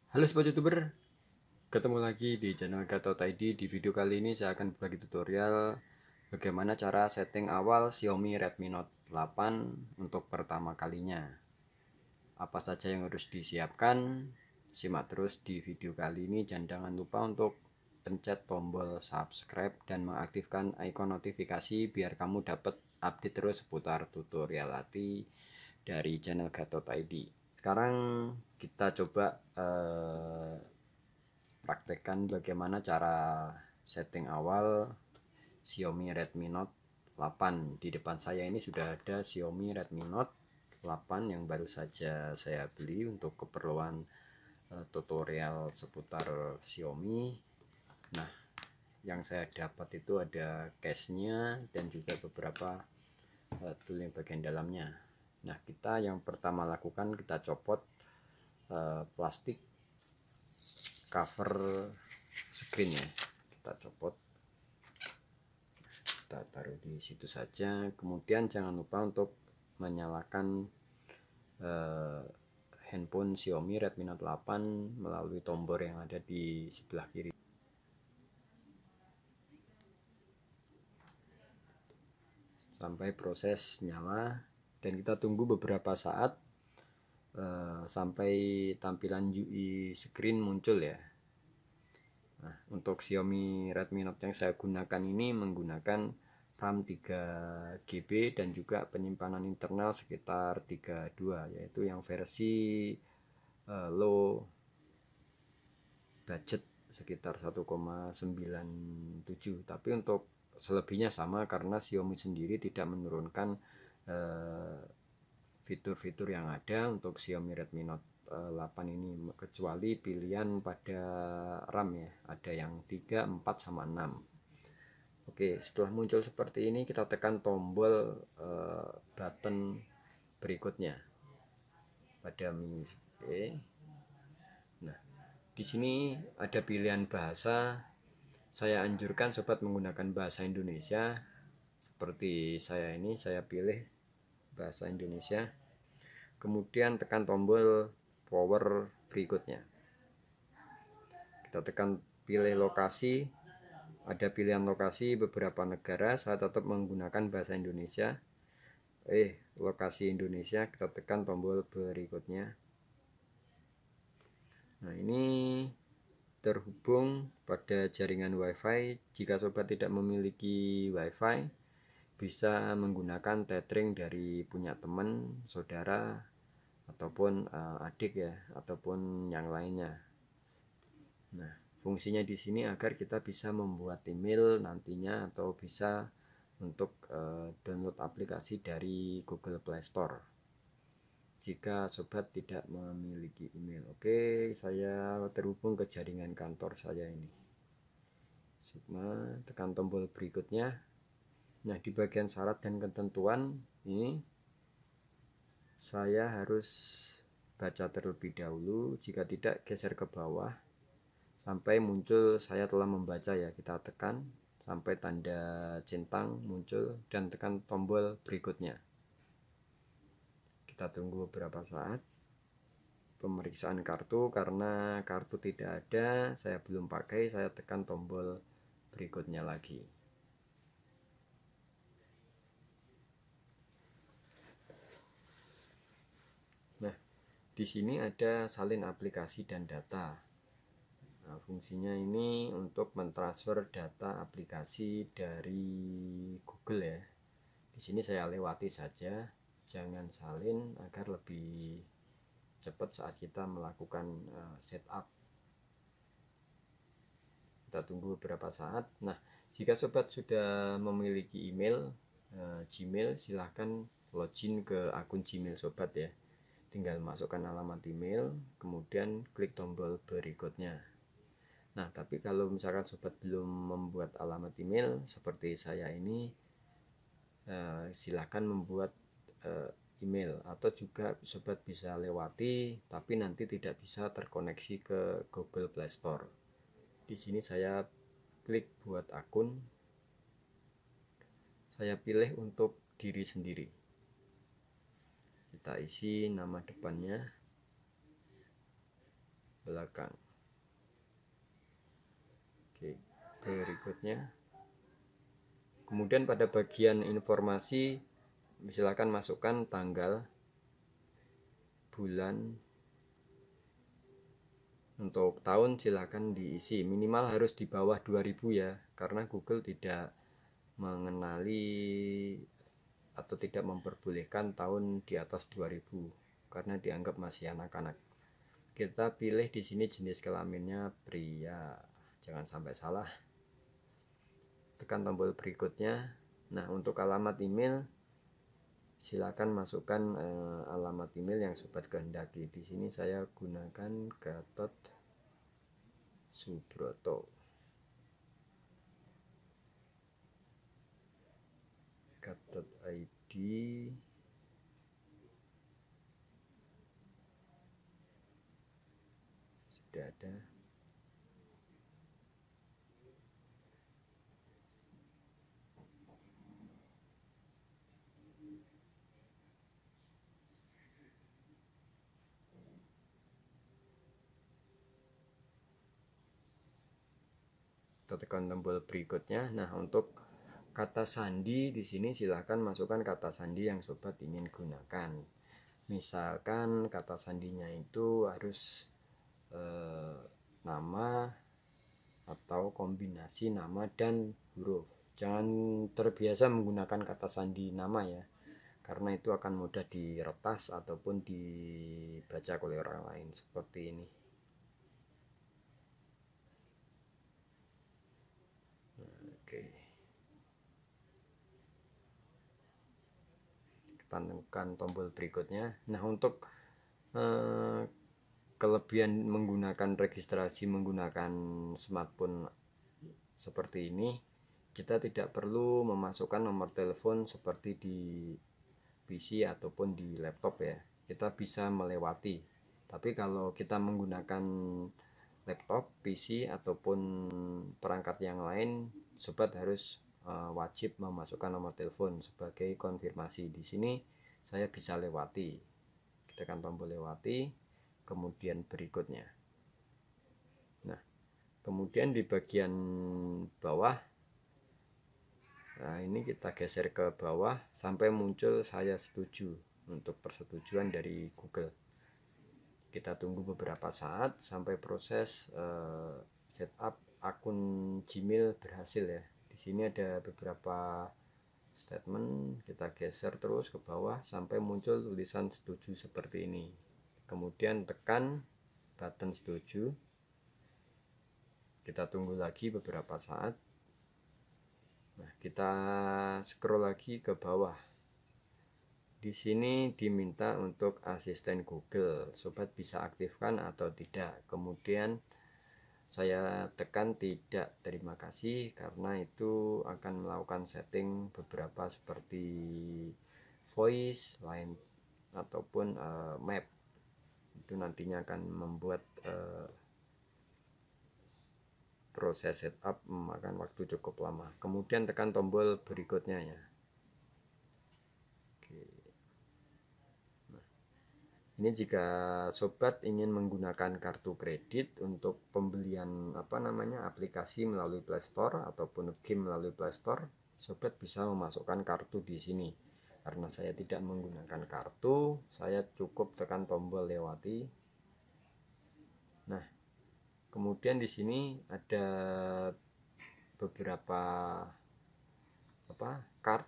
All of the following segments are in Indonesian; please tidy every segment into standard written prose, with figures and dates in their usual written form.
Halo Sobat YouTuber, ketemu lagi di channel Gatot ID. Di video kali ini saya akan berbagi tutorial bagaimana cara setting awal Xiaomi Redmi Note 8 untuk pertama kalinya. Apa saja yang harus disiapkan? Simak terus di video kali ini, dan jangan lupa untuk pencet tombol subscribe dan mengaktifkan ikon notifikasi biar kamu dapat update terus seputar tutorial latih dari channel Gatot ID. Sekarang kita coba praktekkan bagaimana cara setting awal Xiaomi Redmi Note 8. Di depan saya ini sudah ada Xiaomi Redmi Note 8 yang baru saja saya beli untuk keperluan tutorial seputar Xiaomi. Nah, yang saya dapat itu ada case-nya dan juga beberapa tool yang bagian dalamnya. Nah, kita yang pertama lakukan, kita copot plastik cover screen ya, kita copot, kita taruh di situ saja. Kemudian jangan lupa untuk menyalakan handphone Xiaomi Redmi Note 8 melalui tombol yang ada di sebelah kiri sampai proses nyala, dan kita tunggu beberapa saat sampai tampilan UI screen muncul ya. Nah, untuk Xiaomi Redmi Note yang saya gunakan ini menggunakan RAM 3GB dan juga penyimpanan internal sekitar 32, yaitu yang versi low budget sekitar 1,97. Tapi untuk selebihnya sama, karena Xiaomi sendiri tidak menurunkan fitur-fitur yang ada untuk Xiaomi Redmi Note 8 ini, kecuali pilihan pada RAM ya, ada yang 3, 4 sama 6. Oke, setelah muncul seperti ini kita tekan tombol button berikutnya pada menu. Oke. Nah, di sini ada pilihan bahasa. Saya anjurkan sobat menggunakan bahasa Indonesia. Seperti saya ini, saya pilih bahasa Indonesia. Kemudian tekan tombol power berikutnya. Kita tekan pilih lokasi. Ada pilihan lokasi beberapa negara, saya tetap menggunakan bahasa Indonesia. Lokasi Indonesia, kita tekan tombol berikutnya. Nah, ini terhubung pada jaringan WiFi. Jika sobat tidak memiliki WiFi, bisa menggunakan tethering dari punya teman, saudara, ataupun adik ya, ataupun yang lainnya. Nah, fungsinya di sini agar kita bisa membuat email nantinya, atau bisa untuk download aplikasi dari Google Play Store jika sobat tidak memiliki email. Oke, saya terhubung ke jaringan kantor saya ini. Sigma, tekan tombol berikutnya. Nah, di bagian syarat dan ketentuan ini saya harus baca terlebih dahulu. Jika tidak, geser ke bawah sampai muncul saya telah membaca ya. Kita tekan sampai tanda centang muncul dan tekan tombol berikutnya. Kita tunggu beberapa saat pemeriksaan kartu. Karena kartu tidak ada, saya belum pakai, saya tekan tombol berikutnya lagi. Nah, di sini ada salin aplikasi dan data. Nah, fungsinya ini untuk mentransfer data aplikasi dari Google ya. Di sini saya lewati saja, jangan salin agar lebih cepat saat kita melakukan setup. Kita tunggu beberapa saat. Nah, jika sobat sudah memiliki email Gmail, silahkan login ke akun Gmail sobat ya. Tinggal masukkan alamat email, kemudian klik tombol berikutnya. Nah, tapi kalau misalkan sobat belum membuat alamat email seperti saya ini, silahkan membuat email, atau juga sobat bisa lewati tapi nanti tidak bisa terkoneksi ke Google Play Store. Di sini saya klik buat akun, saya pilih untuk diri sendiri. Kita isi nama depannya, belakang. Oke, berikutnya. Kemudian pada bagian informasi silakan masukkan tanggal, bulan. Untuk tahun silakan diisi, minimal harus di bawah 2000 ya, karena Google tidak mengenali atau tidak memperbolehkan tahun di atas 2000 karena dianggap masih anak-anak. Kita pilih di sini jenis kelaminnya pria, jangan sampai salah. Tekan tombol berikutnya. Nah, untuk alamat email silakan masukkan alamat email yang sobat kehendaki. Di sini saya gunakan Gatot Subroto. Gatot ID sudah ada. Kita tekan tombol berikutnya. Nah, untuk kata sandi di sini silahkan masukkan kata sandi yang sobat ingin gunakan. Misalkan kata sandinya itu harus nama atau kombinasi nama dan huruf. Jangan terbiasa menggunakan kata sandi nama ya, karena itu akan mudah diretas ataupun dibaca oleh orang lain seperti ini. Oke. Kita tekan tombol berikutnya. Nah, untuk kelebihan menggunakan registrasi menggunakan smartphone seperti ini, kita tidak perlu memasukkan nomor telepon seperti di PC ataupun di laptop ya. Kita bisa melewati. Tapi kalau kita menggunakan laptop, PC ataupun perangkat yang lain, sobat harus wajib memasukkan nomor telepon sebagai konfirmasi. Di sini saya bisa lewati. Tekan tombol lewati, kemudian berikutnya. Nah, kemudian di bagian bawah, nah ini kita geser ke bawah sampai muncul saya setuju untuk persetujuan dari Google. Kita tunggu beberapa saat sampai proses setup akun Gmail berhasil ya. Di sini ada beberapa statement, kita geser terus ke bawah sampai muncul tulisan setuju seperti ini. Kemudian tekan button setuju. Kita tunggu lagi beberapa saat. Nah, kita scroll lagi ke bawah. Di sini diminta untuk asisten Google. Sobat bisa aktifkan atau tidak. Kemudian saya tekan tidak, terima kasih, karena itu akan melakukan setting beberapa seperti voice, line ataupun map. Itu nantinya akan membuat proses setup memakan waktu cukup lama. Kemudian tekan tombol berikutnya ya. Ini jika sobat ingin menggunakan kartu kredit untuk pembelian aplikasi melalui Play Store ataupun game melalui Play Store, sobat bisa memasukkan kartu di sini. Karena saya tidak menggunakan kartu, saya cukup tekan tombol lewati. Nah, kemudian di sini ada beberapa card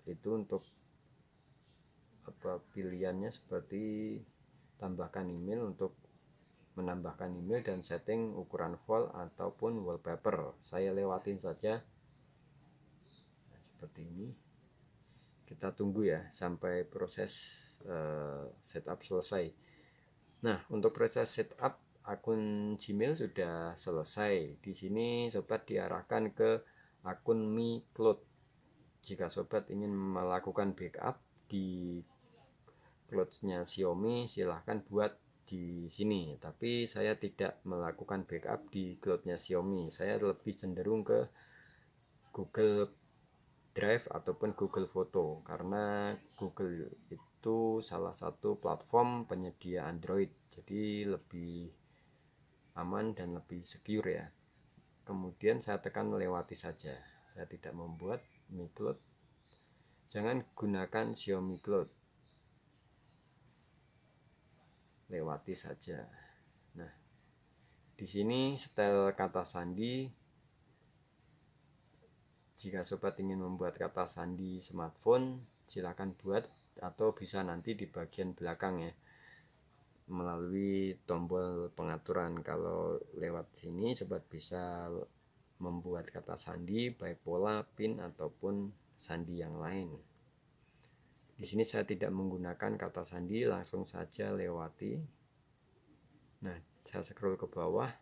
itu untuk pilihannya seperti tambahkan email untuk menambahkan email dan setting ukuran font ataupun wallpaper. Saya lewatin saja. Nah, seperti ini. Kita tunggu ya sampai proses setup selesai. Nah, untuk proses setup akun Gmail sudah selesai. Di sini sobat diarahkan ke akun Mi Cloud. Jika sobat ingin melakukan backup di cloud-nya Xiaomi, silahkan buat di sini. Tapi saya tidak melakukan backup di cloud-nya Xiaomi. Saya lebih cenderung ke Google Drive ataupun Google Foto, karena Google itu salah satu platform penyedia Android, jadi lebih aman dan lebih secure ya. Kemudian saya tekan melewati saja, saya tidak membuat Mi Cloud. Jangan gunakan Xiaomi Cloud, lewati saja. Nah, di sini setel kata sandi. Jika sobat ingin membuat kata sandi smartphone, silakan buat, atau bisa nanti di bagian belakang ya, melalui tombol pengaturan. Kalau lewat sini sobat bisa membuat kata sandi baik pola, pin ataupun sandi yang lain. Di sini saya tidak menggunakan kata sandi, langsung saja lewati. Nah, saya scroll ke bawah.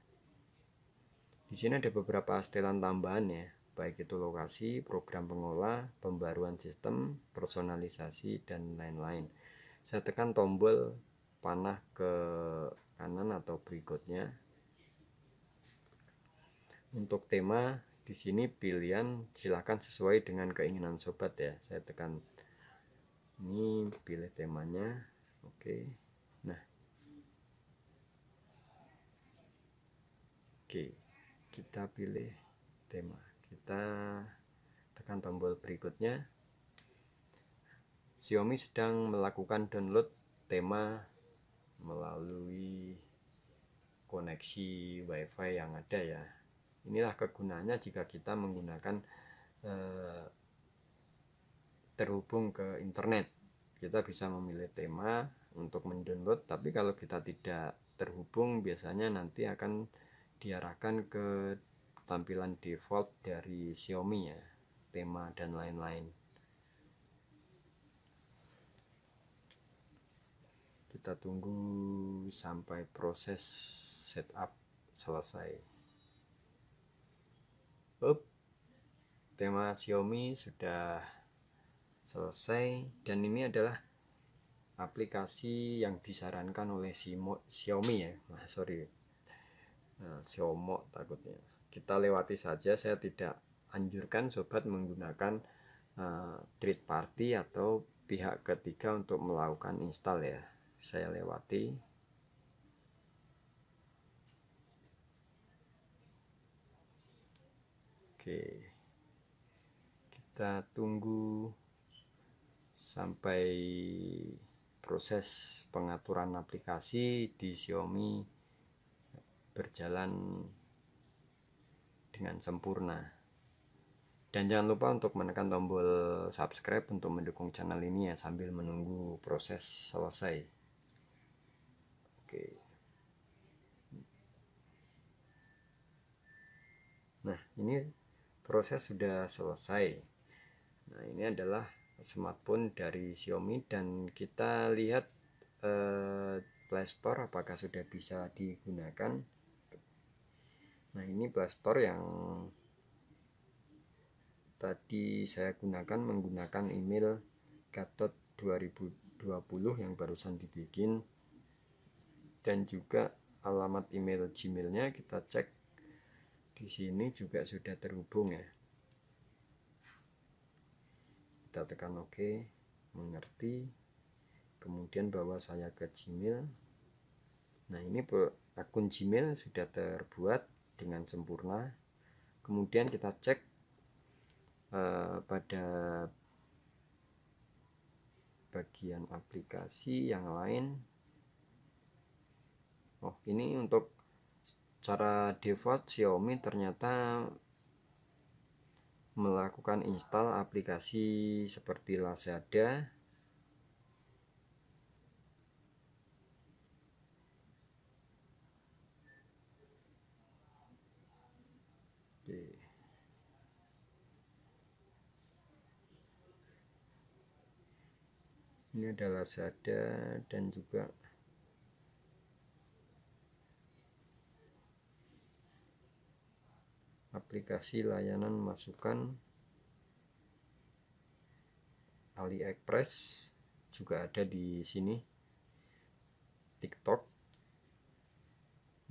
Di sini ada beberapa setelan tambahan ya, baik itu lokasi, program pengolah, pembaruan sistem, personalisasi, dan lain-lain. Saya tekan tombol panah ke kanan atau berikutnya. Untuk tema di sini pilihan silahkan sesuai dengan keinginan sobat ya. Saya tekan ini, pilih temanya. Oke. Nah, oke, kita pilih tema, kita tekan tombol berikutnya. Xiaomi sedang melakukan download tema melalui koneksi WiFi yang ada ya. Inilah kegunaannya jika kita menggunakan terhubung ke internet. Kita bisa memilih tema untuk mendownload, tapi kalau kita tidak terhubung biasanya nanti akan diarahkan ke tampilan default dari Xiaomi ya, tema dan lain-lain. Kita tunggu sampai proses setup selesai. Tema Xiaomi sudah selesai, dan ini adalah aplikasi yang disarankan oleh Xiaomi ya. Xiaomi takutnya. Kita lewati saja, saya tidak anjurkan sobat menggunakan third party atau pihak ketiga untuk melakukan install ya. Saya lewati. Oke, kita tunggu sampai proses pengaturan aplikasi di Xiaomi berjalan dengan sempurna. Dan jangan lupa untuk menekan tombol subscribe untuk mendukung channel ini ya, sambil menunggu proses selesai. Oke. Nah, ini proses sudah selesai. Nah, ini adalah smartphone dari Xiaomi, dan kita lihat Play Store apakah sudah bisa digunakan. Nah, ini Play Store yang tadi saya gunakan menggunakan email Gatot 2020 yang barusan dibikin, dan juga alamat email Gmailnya kita cek di sini juga sudah terhubung ya. Kita tekan OK, mengerti, kemudian bawa saya ke Gmail. Nah, ini akun Gmail sudah terbuat dengan sempurna. Kemudian kita cek pada bagian aplikasi yang lain. Oh, ini untuk cara default Xiaomi ternyata melakukan install aplikasi seperti Lazada, ini adalah Lazada, dan juga aplikasi layanan masukan AliExpress juga ada di sini, TikTok.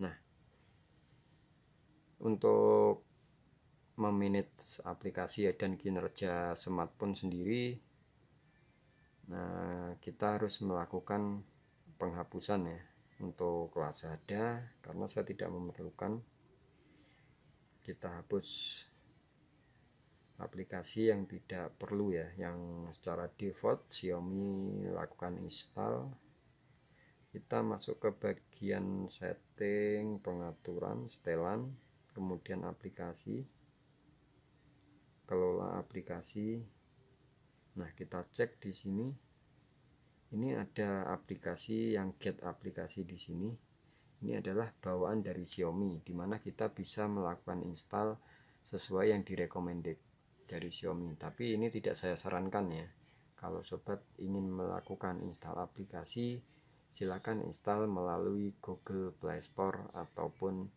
Nah, untuk memanage aplikasi dan kinerja smartphone sendiri, nah kita harus melakukan penghapusan ya. untuk Lazada karena saya tidak memerlukan. Kita hapus aplikasi yang tidak perlu ya, yang secara default Xiaomi lakukan install. Kita masuk ke bagian setting, pengaturan, setelan, kemudian aplikasi, kelola aplikasi. Nah, kita cek di sini. Ini ada aplikasi yang get aplikasi di sini. Ini adalah bawaan dari Xiaomi, dimana kita bisa melakukan install sesuai yang direcommended dari Xiaomi. Tapi ini tidak saya sarankan ya. Kalau sobat ingin melakukan install aplikasi, silakan install melalui Google Play Store ataupun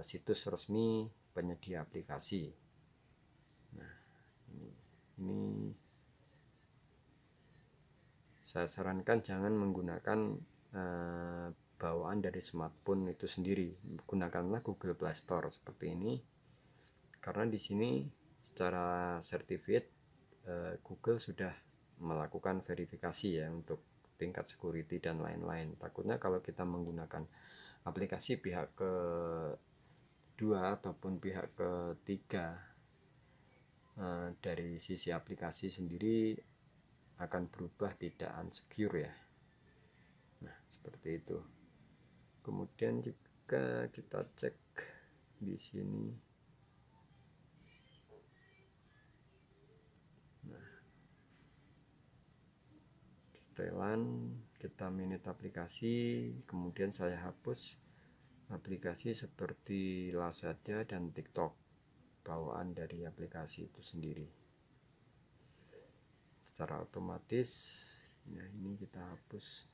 situs resmi penyedia aplikasi. Nah, ini saya sarankan jangan menggunakan bawaan dari smartphone itu sendiri. Gunakanlah Google Play Store seperti ini, karena di sini secara sertifikat Google sudah melakukan verifikasi ya untuk tingkat security dan lain-lain. Takutnya kalau kita menggunakan aplikasi pihak kedua ataupun pihak ketiga dari sisi aplikasi sendiri akan berubah tidak unsecure ya. Nah, seperti itu. Kemudian jika kita cek di sini, nah, setelan kita manage aplikasi, kemudian saya hapus aplikasi seperti Lazada dan TikTok, bawaan dari aplikasi itu sendiri. Secara otomatis, nah ini kita hapus.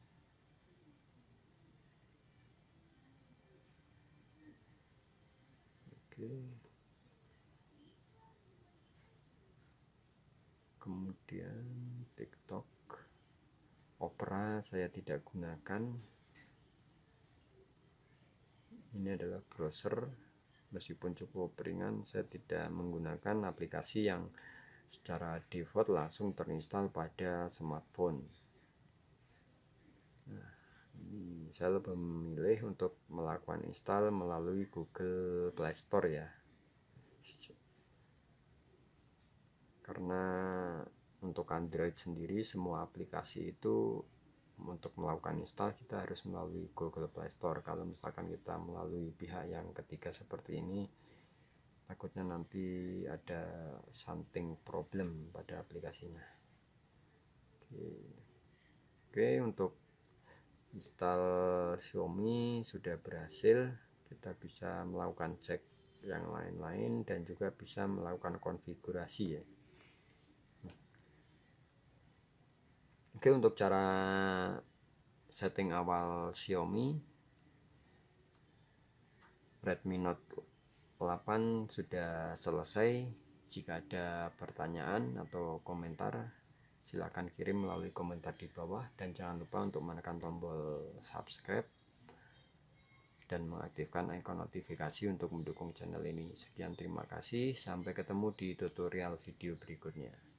Oke. Kemudian TikTok, Opera saya tidak gunakan. Ini adalah browser, meskipun cukup ringan, saya tidak menggunakan aplikasi yang secara default langsung terinstall pada smartphone. Nah, ini saya lebih memilih untuk melakukan install melalui Google Play Store ya, karena untuk Android sendiri semua aplikasi itu untuk melakukan install kita harus melalui Google Play Store. Kalau misalkan kita melalui pihak yang ketiga seperti ini, takutnya nanti ada something problem pada aplikasinya. Oke, untuk install Xiaomi sudah berhasil. Kita bisa melakukan cek yang lain-lain dan juga bisa melakukan konfigurasi ya. Oke, untuk cara setting awal Xiaomi Redmi Note 8 sudah selesai. Jika ada pertanyaan atau komentar, silakan kirim melalui komentar di bawah, dan jangan lupa untuk menekan tombol subscribe dan mengaktifkan icon notifikasi untuk mendukung channel ini. Sekian, terima kasih, sampai ketemu di tutorial video berikutnya.